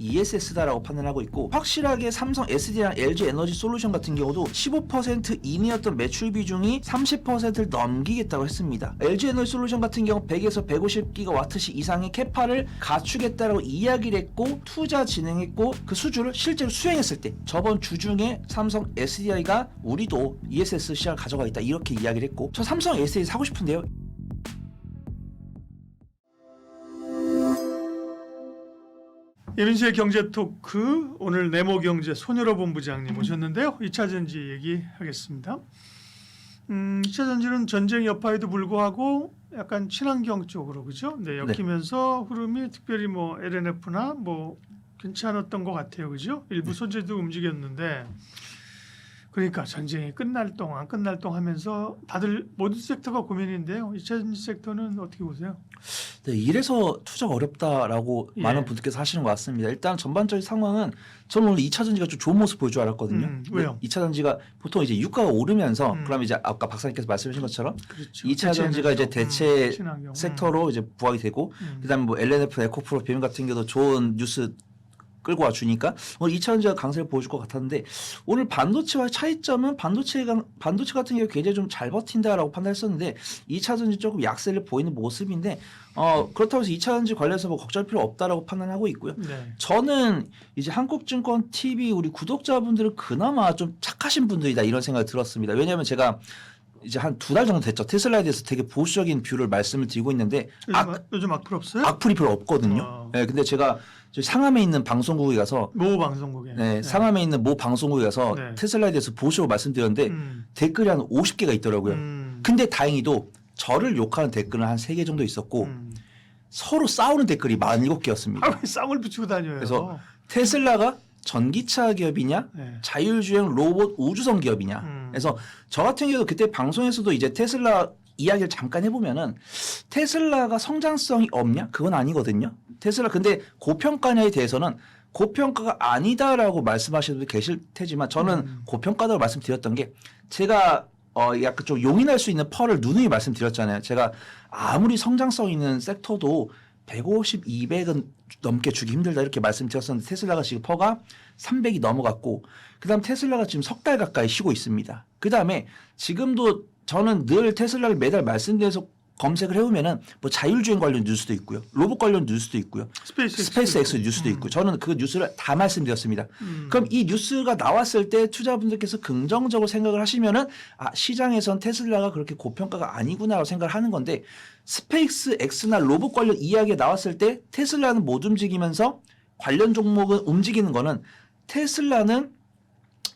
ESS다라고 판단하고 있고, 확실하게 삼성 SDI랑 LG 에너지 솔루션 같은 경우도 15% 이내였던 매출 비중이 30%를 넘기겠다고 했습니다. LG 에너지 솔루션 같은 경우 100에서 150GWh 이상의 캐파를 갖추겠다라고 이야기를 했고 투자 진행했고, 그 수주를 실제로 수행했을 때 저번 주 중에 삼성 SDI가 우리도 ESS 시장을 가져가겠다 이렇게 이야기를 했고, 저 삼성 SDI 사고 싶은데요. 이민수의 경제토크, 오늘 네모경제 손여로 본부장님 오셨는데요. 2차전지 얘기하겠습니다. 2차전지는 전쟁 여파에도 불구하고 약간 친환경 쪽으로, 그죠? 네, 엮이면서 흐름이 특별히 뭐 LNF나 뭐 괜찮았던 것 같아요, 그죠? 일부 소재도 움직였는데, 그러니까 전쟁이 끝날 동안 하면서 다들 모든 섹터가 고민인데요. 2차전지 섹터는 어떻게 보세요? 네, 이래서 투자가 어렵다라고 많은 분들께서 하시는 것 같습니다. 일단 전반적인 상황은 저는 오늘 2차전지가 좀 좋은 모습 보일 줄 알았거든요. 왜요? 2차전지가 보통 이제 유가가 오르면서 그러면 이제 아까 박사님께서 말씀하신 것처럼 그렇죠. 2차전지가 이제 대체 친환경. 섹터로 이제 부각이 되고, 그다음에 뭐 LNF, 에코프로, 비엠 같은 경우도 좋은 뉴스 끌고 와 주니까 오늘 2차전지가 강세를 보여줄 것 같았는데, 오늘 반도체와의 차이점은 반도체 같은 경우 굉장히 좀 잘 버틴다라고 판단했었는데 2차전지 조금 약세를 보이는 모습인데, 그렇다고 해서 2차전지 관련해서 뭐 걱정할 필요 없다라고 판단하고 있고요. 네. 저는 이제 한국증권 TV 우리 구독자분들은 그나마 좀 착하신 분들이다 이런 생각이 들었습니다. 왜냐하면 제가 이제 한 2달 정도 됐죠. 테슬라에 대해서 되게 보수적인 뷰를 말씀을 드리고 있는데 요즘 악플 없어요? 악플이 별로 없거든요. 네, 근데 제가 저희 상암에 있는 방송국에 가서 모 방송국에 상암에 있는 모 방송국에 가서 테슬라에 대해서 보수적으로 말씀드렸는데 댓글이 한 50개가 있더라고요. 근데 다행히도 저를 욕하는 댓글은 한 3개 정도 있었고 서로 싸우는 댓글이 47개였습니다. 왜 쌍을 붙이고 다녀요? 그래서 테슬라가 전기차 기업이냐, 자율주행 로봇 우주선 기업이냐. 그래서 저 같은 경우도 그때 방송에서도 이제 테슬라 이야기를 잠깐 해보면은, 테슬라가 성장성이 없냐? 그건 아니거든요. 테슬라 근데 고평가냐에 대해서는 고평가가 아니다라고 말씀하시는 분들 계실 테지만, 저는 고평가다고 말씀드렸던 게, 제가 약간 좀 용인할 수 있는 펄을 누누이 말씀드렸잖아요. 제가 아무리 성장성 있는 섹터도 150, 200은 넘게 주기 힘들다 이렇게 말씀드렸었는데, 테슬라가 지금 퍼가 300이 넘어갔고, 그 다음 테슬라가 지금 3달 가까이 쉬고 있습니다. 그 다음에 지금도 저는 늘 테슬라를 매달 말씀드려서 검색을 해보면은 뭐 자율주행 관련 뉴스도 있고요, 로봇 관련 뉴스도 있고요, 스페이스X 뉴스도 있고, 저는 그 뉴스를 다 말씀드렸습니다. 그럼 이 뉴스가 나왔을 때 투자분들께서 긍정적으로 생각을 하시면은, 시장에선 테슬라가 그렇게 고평가가 아니구나라고 생각을 하는 건데, 스페이스X나 로봇 관련 이야기가 나왔을 때 테슬라는 못 움직이면서 관련 종목은 움직이는 거는, 테슬라는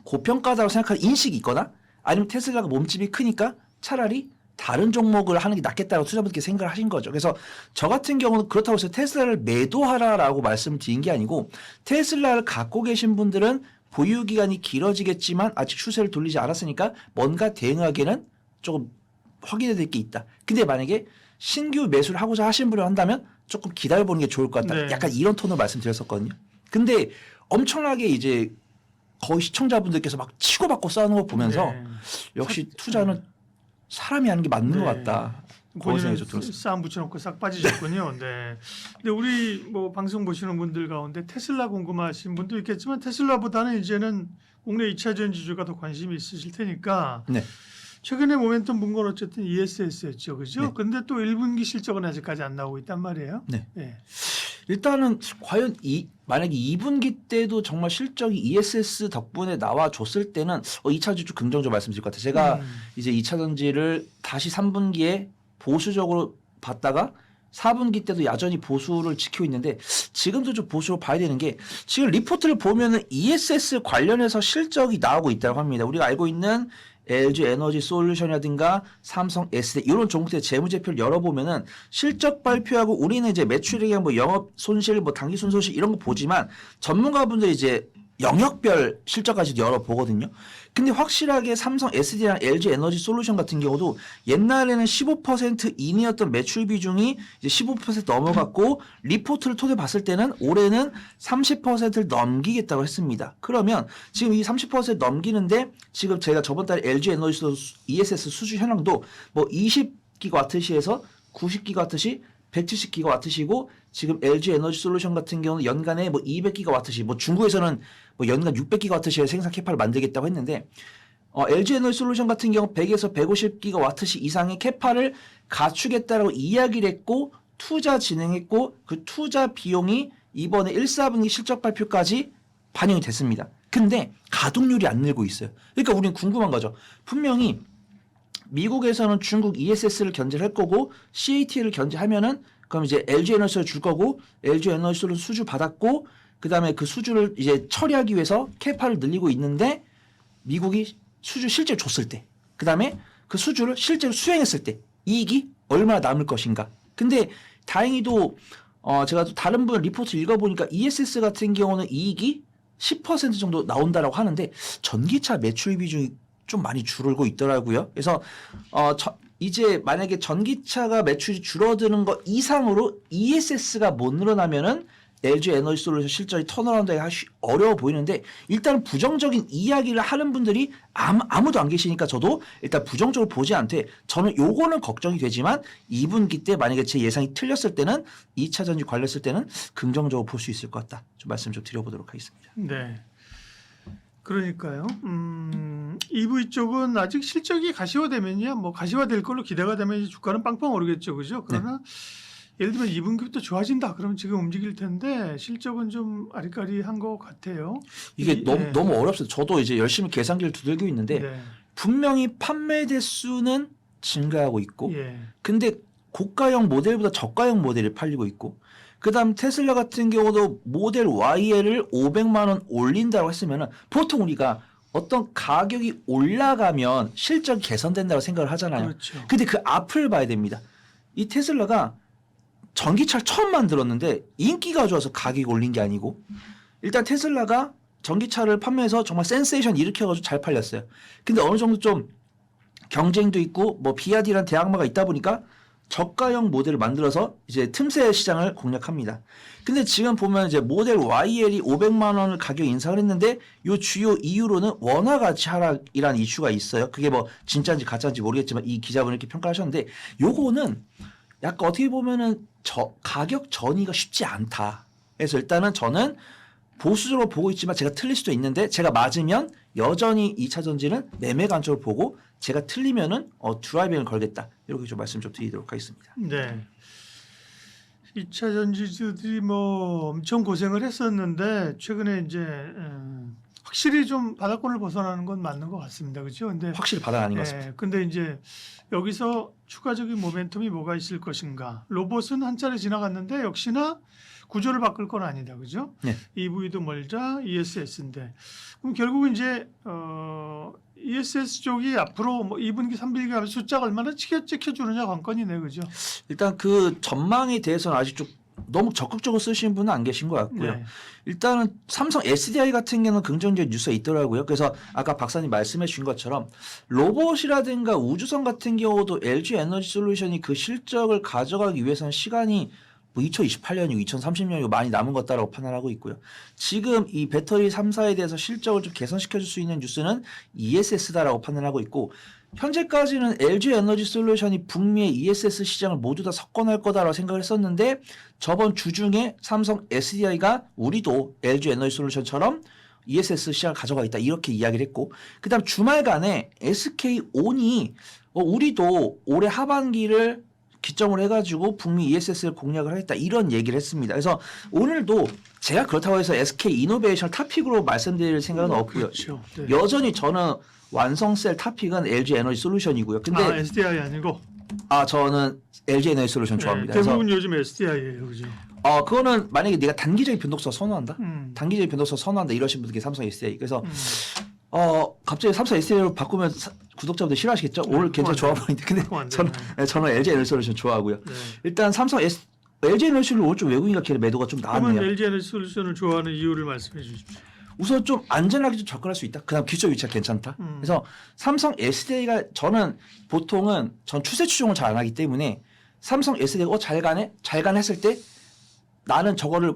고평가다고 생각하는 인식이 있거나, 아니면 테슬라가 몸집이 크니까 차라리 다른 종목을 하는 게 낫겠다고 투자분들께 생각을 하신 거죠. 그래서 저 같은 경우는 그렇다고 해서 테슬라를 매도하라라고 말씀을 드린 게 아니고, 테슬라를 갖고 계신 분들은 보유기간이 길어지겠지만 아직 추세를 돌리지 않았으니까 뭔가 대응하기에는 조금 확인해야 될 게 있다. 근데 만약에 신규 매수를 하고자 하신 분을 한다면 조금 기다려보는 게 좋을 것 같다. 약간 이런 톤으로 말씀드렸었거든요. 근데 엄청나게 이제 거의 시청자분들께서 막 치고받고 싸우는 거 보면서 역시 투자는 사람이 하는 게 맞는 것 같다. 그런 생각이 좀 들었어요. 싸움 붙여놓고 싹 빠지셨군요. 네. 근데 우리 뭐 방송 보시는 분들 가운데 테슬라 궁금하신 분도 있겠지만, 테슬라보다는 이제는 국내 2차 전지주가 더 관심이 있으실 테니까. 최근에 모멘텀 본 건 어쨌든 ESS였죠, 그죠? 근데 또 1분기 실적은 아직까지 안 나오고 있단 말이에요. 일단은 과연 만약에 2분기 때도 정말 실적이 ESS 덕분에 나와줬을 때는 2차전지 좀 긍정적으로 말씀드릴 것 같아요. 제가 이제 2차전지를 다시 3분기에 보수적으로 봤다가 4분기 때도 여전히 보수를 지키고 있는데, 지금도 좀 보수로 봐야 되는 게, 지금 리포트를 보면은 ESS 관련해서 실적이 나오고 있다고 합니다. 우리가 알고 있는 LG 에너지 솔루션이라든가 삼성 SDI 이런 종목들의 재무제표를 열어보면은 실적 발표하고, 우리는 이제 매출액이랑 뭐 영업 손실, 뭐 당기 순손실 이런 거 보지만, 전문가분들이 이제 영역별 실적까지도 열어보거든요. 근데 확실하게 삼성 SDI랑 LG 에너지 솔루션 같은 경우도 옛날에는 15% 이내였던 매출 비중이 이제 15% 넘어갔고, 리포트를 통해 봤을 때는 올해는 30%를 넘기겠다고 했습니다. 그러면 지금 이 30% 넘기는데, 지금 제가 저번 달에 LG 에너지 ESS 수주 현황도 뭐 20GWh에서 90GWh 170기가와트시고 지금 LG 에너지 솔루션 같은 경우는 연간에 뭐 200기가와트시, 뭐 중국에서는 뭐 연간 600기가와트시의 생산 캐파를 만들겠다고 했는데 LG 에너지 솔루션 같은 경우 100에서 150기가와트시 이상의 캐파를 갖추겠다라고 이야기를 했고 투자 진행했고 그 투자 비용이 이번에 1, 4분기 실적 발표까지 반영이 됐습니다. 근데 가동률이 안 늘고 있어요. 그러니까 우리는 궁금한 거죠. 분명히 미국에서는 중국 ESS를 견제를 할 거고 CATL을 견제하면은 그럼 이제 LG 에너지를 줄 거고 LG 에너지를 수주 받았고 그다음에 그 수주를 이제 처리하기 위해서 캐파를 늘리고 있는데 미국이 수주 실제로 줬을 때 그다음에 그 수주를 실제로 수행했을 때 이익이 얼마나 남을 것인가. 근데 다행히도 제가 또 다른 분 리포트 읽어보니까 ESS 같은 경우는 이익이 10% 정도 나온다라고 하는데 전기차 매출 비중이 좀 많이 줄고 있더라고요. 그래서 이제 만약에 전기차가 매출이 줄어드는 거 이상으로 ESS가 못 늘어나면은 LG 에너지 솔루션 실적이 턴어라운드가 어려워 보이는데 일단 부정적인 이야기를 하는 분들이 아무도 안 계시니까 저도 일단 부정적으로 보지 않되 저는 요거는 걱정이 되지만 2분기 때 만약에 제 예상이 틀렸을 때는 2차 전지 관련했을 때는 긍정적으로 볼 수 있을 것 같다. 좀 말씀 좀 드려보도록 하겠습니다. 네. 그러니까요. EV 쪽은 아직 실적이 가시화되면요, 뭐 가시화될 걸로 기대가 되면 이제 주가는 빵빵 오르겠죠, 그죠? 그러나 예를 들면 2분기부터 좋아진다, 그러면 지금 움직일 텐데 실적은 좀 아리까리한 것 같아요. 이게 너무 어렵습니다. 저도 이제 열심히 계산기를 두들기고 있는데 네. 분명히 판매 대수는 증가하고 있고, 예. 근데 고가형 모델보다 저가형 모델이 팔리고 있고. 그다음 테슬라 같은 경우도 모델 YL을 500만 원 올린다고 했으면은 보통 우리가 어떤 가격이 올라가면 실적이 개선된다고 생각을 하잖아요. 그렇죠. 근데 그 앞을 봐야 됩니다. 이 테슬라가 전기차를 처음 만들었는데 인기가 좋아서 가격이 올린 게 아니고 일단 테슬라가 전기차를 판매해서 정말 센세이션 일으켜가지고 잘 팔렸어요. 근데 어느 정도 좀 경쟁도 있고 뭐 비아디라는 대항마가 있다 보니까 저가형 모델을 만들어서 이제 틈새 시장을 공략합니다. 근데 지금 보면 이제 모델 YL이 500만 원을 가격 인상을 했는데 요 주요 이유로는 원화 가치 하락이라는 이슈가 있어요. 그게 뭐 진짜인지 가짜인지 모르겠지만 이 기자분이 이렇게 평가하셨는데 요거는 약간 어떻게 보면은 가격 전이가 쉽지 않다. 그래서 일단은 저는 보수적으로 보고 있지만 제가 틀릴 수도 있는데 제가 맞으면 여전히 2차 전지는 매매 관점으로 보고 제가 틀리면은 드라이빙을 걸겠다. 이렇게 좀 말씀 좀 드리도록 하겠습니다. 네. 2차 전지주들이 뭐 엄청 고생을 했었는데 최근에 이제 확실히 좀 바닥권을 벗어나는 건 맞는 것 같습니다. 그렇죠? 근데 확실히 바닥 아닌 것 같습니다. 근데 이제 여기서 추가적인 모멘텀이 뭐가 있을 것인가? 로봇은 한 차례 지나갔는데 역시나 구조를 바꿀 건 아니다. 그죠? 네. EV도 멀자 ESS인데 그럼 결국은 이제 ESS 쪽이 앞으로 뭐 2분기, 3분기 하면 숫자가 얼마나 찍혀주느냐 관건이네. 그죠? 일단 그 전망에 대해서는 아직 좀 너무 적극적으로 쓰시는 분은 안 계신 것 같고요. 네. 일단은 삼성 SDI 같은 경우는 긍정적인 뉴스가 있더라고요. 그래서 아까 박사님 말씀해 주신 것처럼 로봇이라든가 우주선 같은 경우도 LG 에너지 솔루션이 그 실적을 가져가기 위해서는 시간이 뭐 2028년이고 2030년이고 많이 남은 것 같다라고 판단하고 있고요. 지금 이 배터리 3사에 대해서 실적을 좀 개선시켜 줄 수 있는 뉴스는 ESS다라고 판단하고 있고 현재까지는 LG 에너지 솔루션이 북미의 ESS 시장을 모두 다 석권할 거다라고 생각을 했었는데 저번 주 중에 삼성 SDI가 우리도 LG 에너지 솔루션처럼 ESS 시장을 가져가겠다 이렇게 이야기를 했고 그다음 주말간에 SK온이 우리도 올해 하반기를 기점으로 해가지고 북미 ESS를 공략을 하겠다 이런 얘기를 했습니다. 그래서 오늘도 제가 그렇다고 해서 SK 이노베이션 탑픽으로 말씀드릴 생각은 없고요. 그렇죠. 네. 여전히 저는 완성셀 탑픽은 LG 에너지 솔루션이고요. 근데 SDI 아니고 저는 LG 에너지 솔루션 좋아합니다. 대부분 요즘 SDI예요, 그죠? 그거는 만약에 네가 단기적인 변동성 선호한다, 단기적인 변동성 선호한다 이러신 분들께 삼성 SDI. 그래서 갑자기 삼성 SDI로 바꾸면 구독자분들 싫어하시겠죠? 오늘 굉장히 좋아 보이는데 근데 저는 LG 에너지 솔루션 좋아하고요. 네. 일단 LG 에너지 솔루션 오늘 좀 외국인 같길래 매도가 좀 나왔네요. 그러면 LG 에너지 솔루션을 좋아하는 이유를 말씀해 주십시오. 우선 좀 안전하게 좀 접근할 수 있다. 그다음 기초 위치가 괜찮다. 그래서 삼성 SDI가 저는 보통은 전 추세 추종을 잘 안 하기 때문에 삼성 SDI가 잘 가네 했을 때 나는 저거를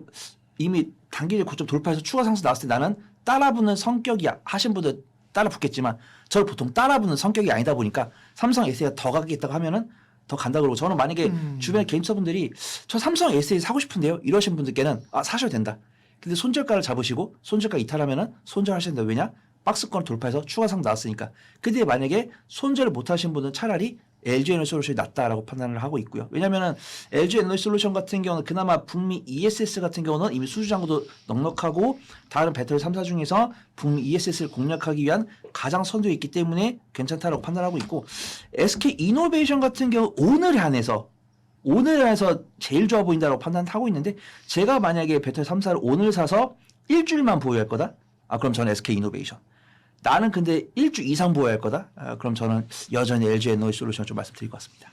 이미 단기적 고점 돌파해서 추가 상승 나왔을 때 나는 따라붙는 성격이 하신 분들 따라붙겠지만 저를 보통 따라붙는 성격이 아니다 보니까 삼성 SDI가 더 가겠다고 하면은 더 간다 그러고 저는 만약에 주변에 개인사분들이 저 삼성 S8 사고 싶은데요 이러신 분들께는 사셔도 된다. 근데 손절가를 잡으시고 손절가 이탈하면은 손절하신다. 왜냐? 박스권 돌파해서 추가상 나왔으니까. 근데 만약에 손절을 못 하신 분은 차라리 LG 에너지솔루션이 낫다라고 판단을 하고 있고요. 왜냐면은 LG 에너지솔루션 같은 경우는 그나마 북미 ESS 같은 경우는 이미 수주장도 넉넉하고 다른 배터리 3사 중에서 북미 ESS를 공략하기 위한 가장 선두에 있기 때문에 괜찮다라고 판단하고 있고 SK 이노베이션 같은 경우 오늘에 한해서 제일 좋아 보인다고 판단하고 있는데 제가 만약에 배터리 3사를 오늘 사서 일주일만 보유할 거다? 그럼 저는 SK 이노베이션. 나는 근데 일주 이상 보유할 거다? 그럼 저는 여전히 LG 에너지솔루션 좀 말씀드릴 것 같습니다.